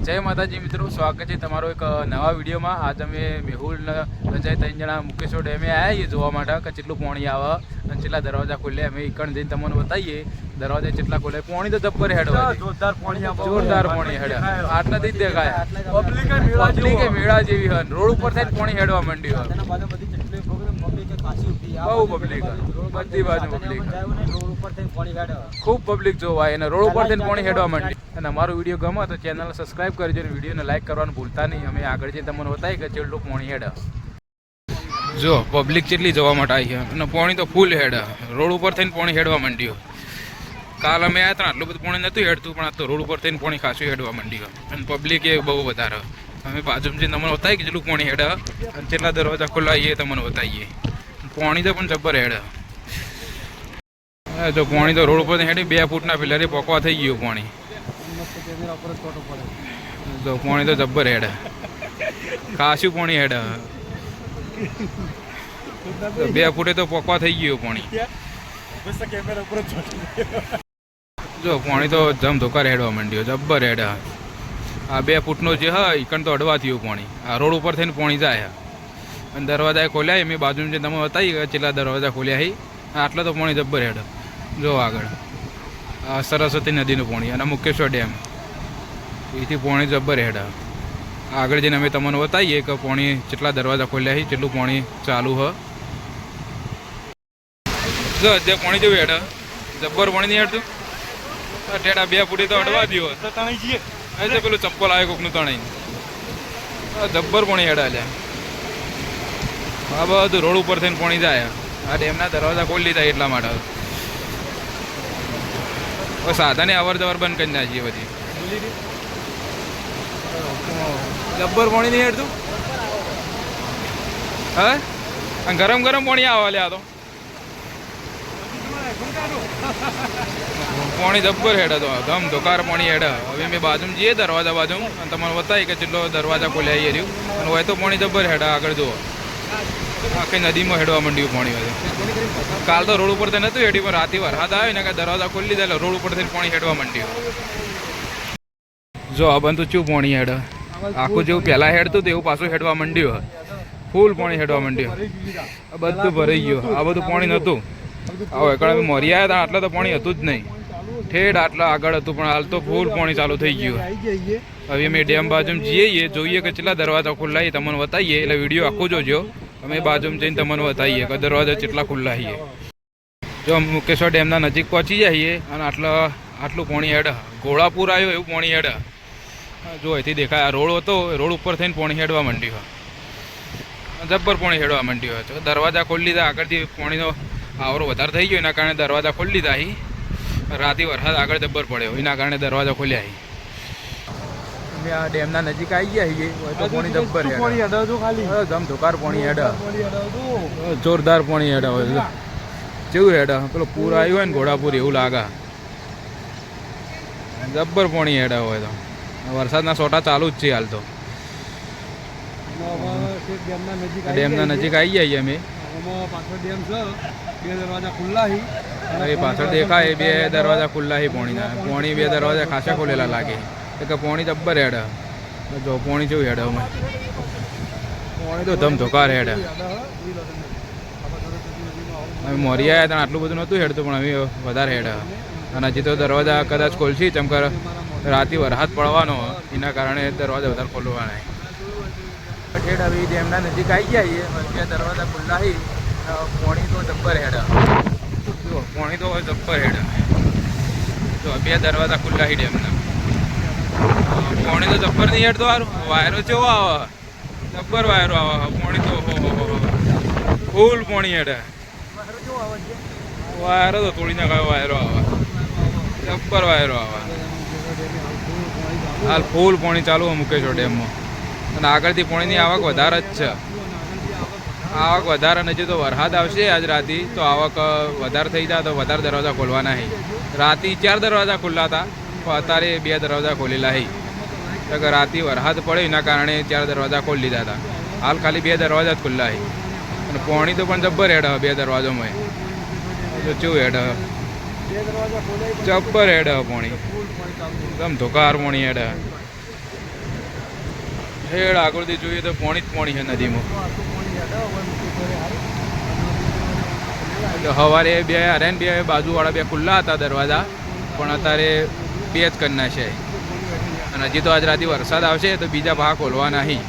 જય માતાજી મિત્રો, સ્વાગત છે તમારો એક નવા વિડીયોમાં। આજ અમે મેહુલ સંજય 3 જણા મુકેશ્વર ડેમે આવ્યા છીએ જોવા માટે કે કેટલું પાણી આવે અને કેટલા દરવાજા ખુલે। અમે ઈકણ જઈને તમને બતાવીએ દરવાજા કેટલા ખુલે। પાણી તો જબ્બર હેડ હોય, જોરદાર પાણી હેડ, આટલાથી જ દેખાય। પબ્લિકે મેળા જેવી હોય, રોડ ઉપર થઈને પાણી હેડવા માંડ્યું હોય। બહુ પબ્લિક, બધી બાજુ પબ્લિક, ખૂબ પબ્લિક જોવાય અને રોડ ઉપર થઈને પાણી હેડવા માંડ્યું। અને અમારો વિડીયો ગમે તો ચેનલ સબસ્ક્રાઇબ કરજો અને વિડીયોને લાઈક કરવાનું ભૂલતા નહીં। અમે આગળ જઈને તમને બતાવીએ કે કેટલું પાણી હેડ। જો પબ્લિક કેટલી જોવા માટે આવી છે અને પાણી તો ફૂલ હેડ, રોડ ઉપર થઈને પાણી હેડવા માંડ્યું। કાલ અમે આવ્યા હતા આટલું બધું પાણી નહોતું હેડતું, પણ આ તો રોડ ઉપર થઈને પાણી ખાસું હેડવા માંડ્યું અને પબ્લિક એ બહુ વધારે। અમે બાજુમાં જઈને તમને બતાવીએ કે કેટલું પાણી હેડ અને કેટલા દરવાજા ખુલ્લા એ તમને બતાવીએ। પાણી તો પણ જબ્બર હેડ। જો પાણી તો રોડ ઉપર હેડી 2 ફૂટના પિલરે પોકવા થઈ ગયું પાણી। તો પાણી તો જબ્બર હેડ, ખાસું પાણી હેડ, 2 ફૂટે તો પોકવા થઈ ગયું પાણી। જો પાણી તો ધમધોકાર હેડવા માંડ્યો, જબ્બર હેડ। આ 2 ફૂટનો જે હોય ઈકણ તો અડવા થયું પાણી, આ રોડ ઉપર થઈને પાણી જાય અને દરવાજા ખોલ્યા। મેં બાજુમાં જે તમે બતાવી કેટલા દરવાજા ખોલ્યા છે, આટલા તો પાણી જબ્બર હેડ। જો આગળ આ સરસ્વતી નદીનું પાણી અને મુકેશ્વર ડેમ, એથી પાણી જબ્બર હેડ। આગળ જઈને અમે તમને બતાવીએ કે પાણી કેટલા દરવાજા ખોલ્યા છે, કેટલું પાણી ચાલુ હ। જો જે પાણી જેવું હેડ, જબ્બર પાણી નહીં હેડતું, ટેડા 2 ફૂટી તો અડવા દો તો પેલું ચપ્પલ આવે કોકનું તણાઈ, જબ્બર પાણી હેડ હાલ્યા। આ બધું રોડ ઉપર થઈને પાણી જાય, આ ડેમના દરવાજા ખોલી લીધા એટલા માટે। સાધાને અવર જવર બંધ કરી નાખીએ બધી, જબ્બર પાણી નહીં હેડતું। હા ગરમ ગરમ પાણી આવે લે, આ તો પાણી જબ્બર હેડ, તો ધમ ધોકાર પાણી હેડ। હવે મેં બાજુમાં જઈએ દરવાજા બાજુ અને તમારે બતાવીએ કે જેટલો દરવાજા ખોલ્યા આવી રહ્યું અને હોય તો પાણી જબ્બર હેડ। આગળ જુઓ આખી નદીમાં હેડવા માંડ્યું પાણી બધું। કાલ તો રોડ ઉપર તો નહોતું હેડ્યું, પણ રાતે વરસાદ આવે ને કે દરવાજા ખોલી દીધા એટલે રોડ ઉપર થઈને પાણી હેડવા માંડ્યું। જો આ બધું ચું પાણી હેડ, આખું જેવું પહેલાં હેડતું હતું એવું પાછું હેડવા માંડ્યું, ફૂલ પાણી હેડવા માંડ્યું। આ બધું ભરાઈ ગયું, આ બધું પાણી નહોતું। હવે એકણ મોરી આવ્યા હતા આટલા તો પાણી હતું જ નહીં, ઠેઠ આટલા આગળ હતું, પણ હાલ તો ફૂલ પાણી ચાલુ થઈ ગયું। હવે અમે ડેમ બાજુમાં જઈએ, જોઈએ કે કેટલા દરવાજા ખુલ્લા છે તમને બતાવીએ, એટલે વિડીયો આખું જોજો। અમે બાજુમાં જઈને તમને બતાવીએ કે દરવાજા કેટલા ખુલ્લા છે। જો મુકેશ્વર ડેમના નજીક પહોંચી જઈએ અને આટલું પાણી હેડ, ઘોડાપુર આવ્યો એવું પાણી હેડ। જો અહીંથી દેખાય આ રોડ હતો, રોડ ઉપર થઈને પાણી હેડવા માંડ્યું, જબ્બર પાણી હેડવા માંડ્યું। તો દરવાજા ખોલી લીધા, આગળથી પાણીનો આવરો વધારે થઈ ગયો એના કારણે દરવાજા ખોલી લીધા અહીં। રાતે વરસાદ આગળ જબ્બર પડ્યો એના કારણે દરવાજા ખોલ્યા અહીં। અમે આ ડેમના નજીક આવી ગયા છીએ, તો પાણી જબ્બર હેડ, ધમધોકાર પાણી હેડ, જોરદાર પાણી હેડ। હોય કેવું હેડ, પેલો પૂર આવ્યો હોય ને ઘોડાપુર એવું લાગે, જબ્બર પાણી હેડ। હોય તો વરસાદના સોટા ચાલુ જ છે હાલ તો। ડેમના નજીક આવી જઈએ અમે, પાછળ દેખાય 2 દરવાજા ખુલ્લા છે પાણીના, પાણી 2 દરવાજા ખાસા ખોલેલા લાગે કે પાણી જબ્બર હેડ। જો પાણી જેવું હેડ, અમે પાણી તો ધમધોકાર હેડ। અમે મોરી આવ્યા હતા આટલું બધું નહોતું હેડતું, પણ અમે વધારે હેડ અને હજી તો દરવાજા કદાચ ખોલશી, ચમકર રાતે વરસાદ પડવાનો એના કારણે દરવાજા વધારે ખોલવાના। ઠેઠ હવે ડેમના નજીક આવી ગયા છીએ, 2 દરવાજા ખુલ્લા છે, પાણી તો જબ્બર હેડ। જો પાણી તો જબ્બર હેડ, જો 2 દરવાજા ખુલ્લા છે ડેમના, પાણી તો જબ્બર નહીં હેડ। તો સારું વાયરો કેવો આવે, જબ્બર વાયરો આવે, પાણી તો ફૂલ પાણી હેડ। વાયરો તો તોડી નાખાયો વાયરો આવે, જબ્બર વાયરો આવે। હાલ ફૂલ પાણી ચાલુ મુકેશ્વર ડેમમાં અને આગળથી પાણીની આવક વધારે જ છે। આવક વધારે નથી, તો વરસાદ આવશે આજ રાતે તો આવક વધારે થઈ જાય તો વધારે દરવાજા ખોલવાના છે। રાતે 4 દરવાજા ખુલ્લા હતા, પણ અત્યારે 2 દરવાજા ખોલેલા છે કે રાતે વરસાદ પડે એના કારણે 4 દરવાજા ખોલી લીધા હતા। હાલ ખાલી 2 દરવાજા જ ખુલ્લા છે અને પાણી તો પણ જબ્બર હેડ 2 દરવાજામાં, તો કેવું હેડ, જબ્બર હેડ પાણી, એકદમ ધોકાર પાણી હેડ। હેડ આગળથી જોઈએ તો પોણી જ પોણી છે નદીમાં. એટલે સવારે બે હરેન બે બાજુવાળા બે ખુલ્લા હતા દરવાજા, પણ અત્યારે બે જ કરી નાખ્યા. અને હજી તો આજ રાતે વરસાદ આવશે તો બીજા ભાગ ખોલવા નહીં.